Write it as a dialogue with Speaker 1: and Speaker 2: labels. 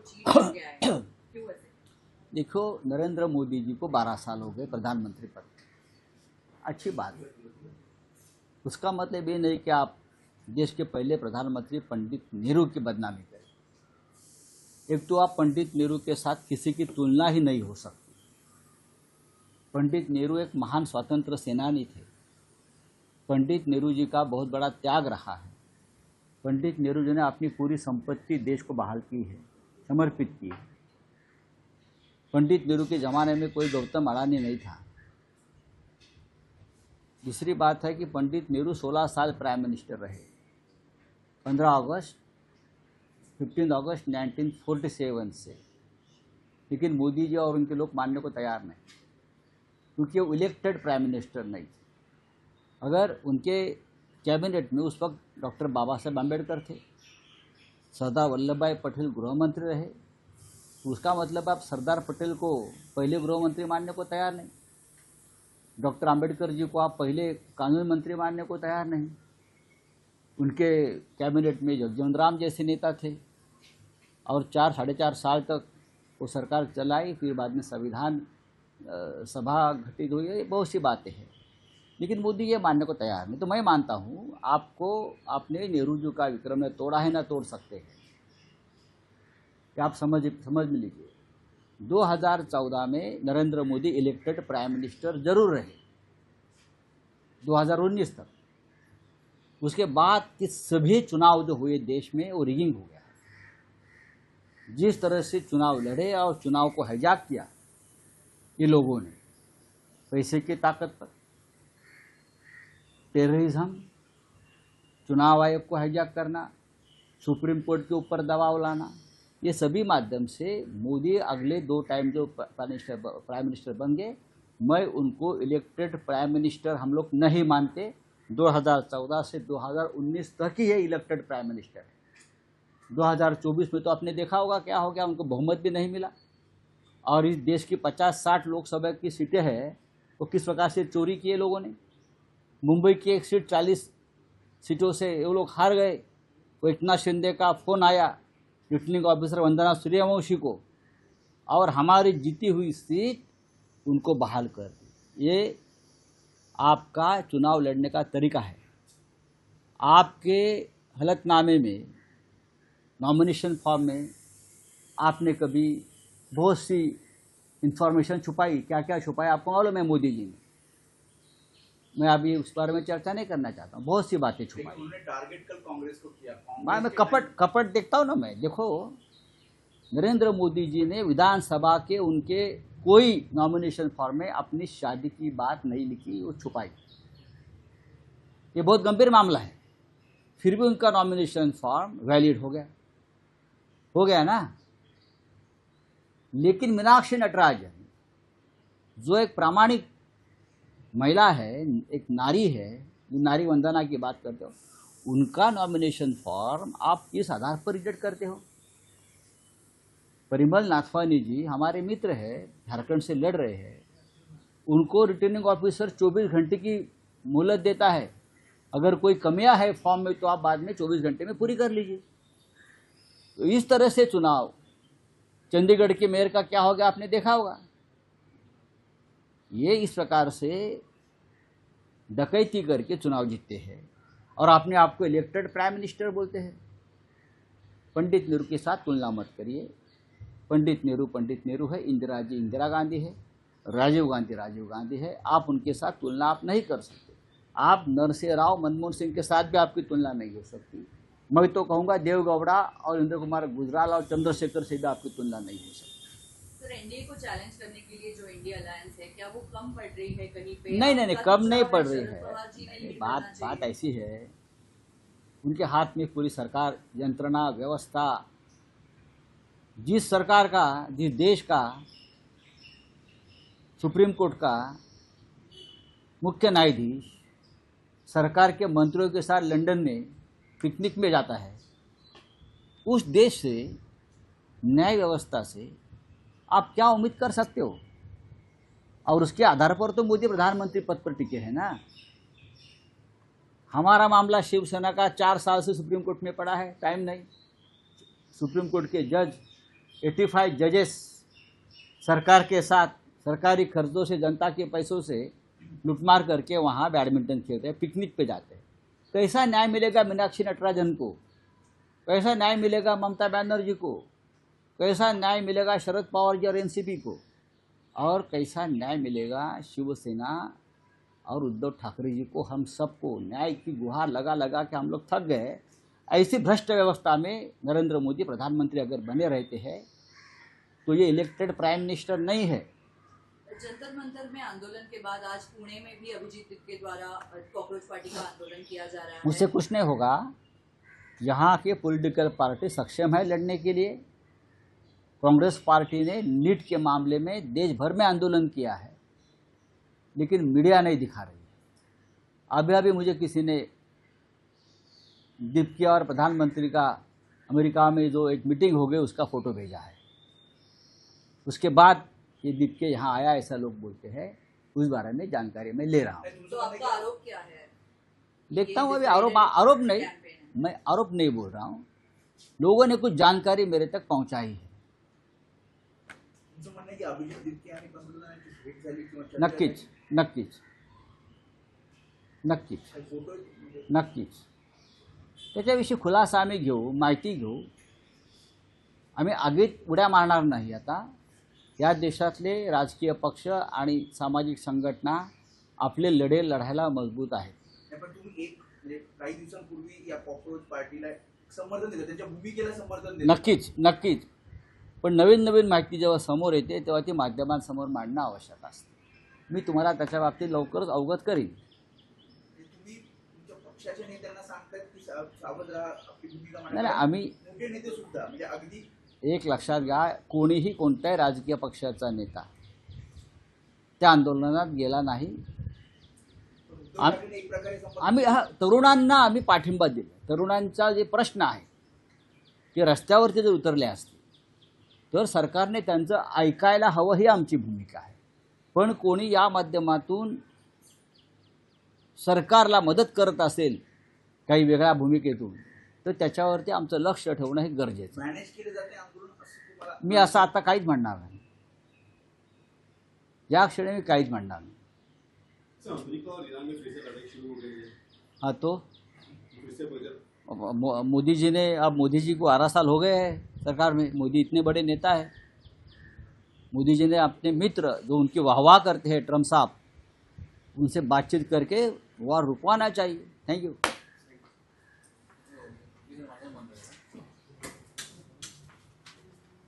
Speaker 1: चीज बन गया है, क्यों ऐसे?
Speaker 2: देखो, नरेंद्र मोदी जी को 12 साल हो गए प्रधानमंत्री पद, अच्छी बात है। उसका मतलब ये नहीं कि आप देश के पहले प्रधानमंत्री पंडित नेहरू की बदनामी करें। एक तो आप पंडित नेहरू के साथ किसी की तुलना ही नहीं हो सकती। पंडित नेहरू एक महान स्वतंत्र सेनानी थे। पंडित नेहरू जी का बहुत बड़ा त्याग रहा है। पंडित नेहरू जी ने अपनी पूरी संपत्ति देश को बहाल की है, समर्पित की है। पंडित नेहरू के ज़माने में कोई गौतम अडानी नहीं था। दूसरी बात है कि पंडित नेहरू 16 साल प्राइम मिनिस्टर रहे। 15 अगस्त 1947 से। लेकिन मोदी जी और उनके लोग मानने को तैयार नहीं, क्योंकि वो इलेक्टेड प्राइम मिनिस्टर नहीं थे। अगर उनके कैबिनेट में उस वक्त डॉक्टर बाबा साहेब अम्बेडकर थे, सरदार वल्लभ भाई पटेल गृह मंत्री रहे, तो उसका मतलब आप सरदार पटेल को पहले गृह मंत्री मानने को तैयार नहीं, डॉक्टर अम्बेडकर जी को आप पहले कानून मंत्री मानने को तैयार नहीं। उनके कैबिनेट में जगजीवन राम जैसे नेता थे और 4-4.5 साल तक वो सरकार चलाई। फिर बाद में संविधान सभा घटित हुई, बहुत सी बातें हैं। लेकिन मोदी ये मानने को तैयार नहीं। तो मैं मानता हूँ आपने नेहरू जी का विक्रम ने तोड़ा है, ना तोड़ सकते हैं। कि आप समझ में लीजिए, 2014 में Narendra Modi elected prime minister जरूर रहे, 2019 तक। उसके बाद के सभी चुनाव जो हुए देश में वो रिगिंग हो गया। जिस तरह से चुनाव लड़े और चुनाव को हाईजैक किया ये लोगों ने, पैसे की ताकत पर, टेररिज्म, चुनाव आयोग को हाईजैक करना, सुप्रीम कोर्ट के ऊपर दबाव लाना, ये सभी माध्यम से मोदी अगले 2 टाइम जो प्राइम मिनिस्टर बन गए, मैं उनको इलेक्टेड प्राइम मिनिस्टर हम लोग नहीं मानते। 2014 से 2019 तक ही ये इलेक्टेड प्राइम मिनिस्टर है। 2024 में तो आपने देखा होगा क्या हो गया, उनको बहुमत भी नहीं मिला। और इस देश की 50-60 लोकसभा की सीटें हैं, तो किस प्रकार से चोरी किए लोगों ने। मुंबई की एक सीट 40 सीटों से वो लोग हार गए। वो एकनाथ शिंदे का फ़ोन आया रिटर्निंग ऑफिसर वंदना सूर्यवंशी को, और हमारी जीती हुई सीट उनको बहाल कर दी। ये आपका चुनाव लड़ने का तरीका है। आपके हलफनामे में, नॉमिनेशन फॉर्म में आपने कभी बहुत सी इंफॉर्मेशन छुपाई। क्या क्या छुपाया आपको मालूम है मोदी जी ने। मैं अभी उस बारे में चर्चा नहीं करना चाहता हूँ। बहुत सी बातें छुपाई।
Speaker 3: उन्होंने टारगेट कल कांग्रेस को किया।
Speaker 2: मैं कपट देखता हूँ ना। मैं देखो, नरेंद्र मोदी जी ने विधानसभा के उनके कोई नॉमिनेशन फॉर्म में अपनी शादी की बात नहीं लिखी, वो छुपाई। ये बहुत गंभीर मामला है। फिर भी उनका नॉमिनेशन फॉर्म वैलिड हो गया ना। लेकिन मीनाक्षी नटराजन जो एक प्रामाणिक महिला है, एक नारी है, नारी वंदना की बात करते हो, उनका नॉमिनेशन फॉर्म आप किस आधार पर रिजेक्ट करते हो। परिमल नाथवानी जी हमारे मित्र है, झारखंड से लड़ रहे हैं। उनको रिटर्निंग ऑफिसर 24 घंटे की मोहलत देता है। अगर कोई कमियां है फॉर्म में तो आप बाद में 24 घंटे में पूरी कर लीजिए। तो इस तरह से चुनाव, चंडीगढ़ के मेयर का क्या हो गया आपने देखा होगा। ये इस प्रकार से डकैती करके चुनाव जीतते हैं और अपने आप को इलेक्टेड प्राइम मिनिस्टर बोलते हैं। पंडित नेहरू के साथ तुलना मत करिए। पंडित नेहरू है, इंदिरा जी इंदिरा गांधी है, राजीव गांधी है। आप उनके साथ तुलना आप नहीं कर सकते। आप नरसिंह राव, मनमोहन सिंह के साथ भी आपकी तुलना नहीं हो सकती। मैं तो कहूँगा देवगौड़ा और इंद्र कुमार गुजराल और चंद्रशेखर से भी आपकी तुलना नहीं हो सकती।
Speaker 1: सर, एनडीए को चैलेंज करने के लिए जो इंडिया अलायंस है, क्या वो कम पड़ रही है कहीं पे?
Speaker 2: नहीं, कम नहीं पड़ रही है। बात ऐसी है, उनके हाथ में पूरी सरकार, यंत्रणा, व्यवस्था। जिस सरकार का, जिस देश का सुप्रीम कोर्ट का मुख्य न्यायाधीश सरकार के मंत्रियों के साथ लंदन में पिकनिक में जाता है, उस देश से, न्याय व्यवस्था से आप क्या उम्मीद कर सकते हो। और उसके आधार पर तो मोदी प्रधानमंत्री पद पर टिके हैं ना। हमारा मामला शिवसेना का 4 साल से सुप्रीम कोर्ट में पड़ा है, टाइम नहीं। सुप्रीम कोर्ट के जज 85 जजेस सरकार के साथ सरकारी खर्चों से जनता के पैसों से लूटमार करके वहाँ बैडमिंटन खेलते हैं, पिकनिक पे जाते हैं। कैसा न्याय मिलेगा मीनाक्षी नटराजन को? कैसा न्याय मिलेगा ममता बनर्जी को? कैसा न्याय मिलेगा शरद पवार जी और एनसीपी को? और कैसा न्याय मिलेगा शिवसेना और उद्धव ठाकरे जी को? हम सबको न्याय की गुहार लगा लगा के हम लोग थक गए। ऐसी भ्रष्ट व्यवस्था में नरेंद्र मोदी प्रधानमंत्री अगर बने रहते हैं तो ये इलेक्टेड प्राइम मिनिस्टर नहीं है।
Speaker 1: जंतर मंतर में आंदोलन के बाद आज पुणे में भी अभिजीत के द्वारा कॉकरोच पार्टी का आंदोलन किया जा रहा है।
Speaker 2: मुझसे कुछ नहीं होगा। यहाँ के पॉलिटिकल पार्टी सक्षम है लड़ने के लिए। कांग्रेस पार्टी ने नीट के मामले में देश भर में आंदोलन किया है, लेकिन मीडिया नहीं दिखा रही है। अभी अभी मुझे किसी ने दीपकी और प्रधानमंत्री का अमेरिका में जो एक मीटिंग हो गई उसका फ़ोटो भेजा है। उसके बाद ये दीपके यहाँ आया ऐसा लोग बोलते हैं, उस बारे में जानकारी मैं ले रहा हूँ।
Speaker 1: तो आपका आरोप क्या है?
Speaker 2: देखता हूँ अभी आरोप नहीं, मैं आरोप नहीं बोल रहा हूँ। लोगों ने कुछ जानकारी मेरे तक पहुँचाई है। नक्कीच नक्कीच नक्कीच नक्कीच त्याच्याविषयी खुलासा आम्ही घेऊ, माहिती घेऊ। आम्ही आगीत उड्या मारणार नाही। आता या देशातले राजकीय पक्ष आणि सामाजिक संघटना आपले लढे लढायला मजबूत आहेत।
Speaker 3: पण तुम्ही काही दिवसांपूर्वी या कॉकरोच पार्टीला समर्थन दिलं, त्यांच्या भूमिकेला समर्थन दिलं।
Speaker 2: नक्कीच पण नवीन नवीन माहिती जेव्हा समोर येते तेव्हा ती माध्यमांसमोर मांडणं आवश्यक असतं। मी तुम्हाला त्याच्या बाबतीत लवकरच अवगत करीन।
Speaker 3: तुम्ही तुमच्या पक्षाच्या नेत्यांना सांगतात की सावध राहा, आपली भूमिका
Speaker 2: नाही आम्ही
Speaker 3: मोठे नेते सुद्धा म्हणजे अगदी
Speaker 2: एक लक्षात घ्या, कोणीही कोणत्याही राजकीय पक्षाचा नेता त्या आंदोलनात गेला नाही। आम्ही तरुणांना आम्ही पाठिंबा दिला। तरुणांचा जे प्रश्न आहे ते रस्त्यावरती जर उतरले असते तर सरकारने त्यांचं ऐकायला हवं, ही आमची भूमिका आहे। पण कोणी या माध्यमातून सरकारला मदत करत असेल काही वेगळ्या भूमिकेतून तर त्याच्यावरती आमचं लक्ष ठेवणं हे गरजेचं आहे।
Speaker 3: मॅनेज केले जाते आंदोलन असं तुम्हाला?
Speaker 2: मी असं आता काहीच म्हणणार नाही। या क्षणी मी काहीच म्हणणार नाही। हाँ तो मोदी जी ने, अब मोदी जी को 12 साल हो गए हैं सरकार में। मोदी इतने बड़े नेता है। मोदी जी ने अपने मित्र जो उनकी वाहवाह करते हैं ट्रम्प साहब, उनसे बातचीत करके वार रुकवाना चाहिए। Thank you.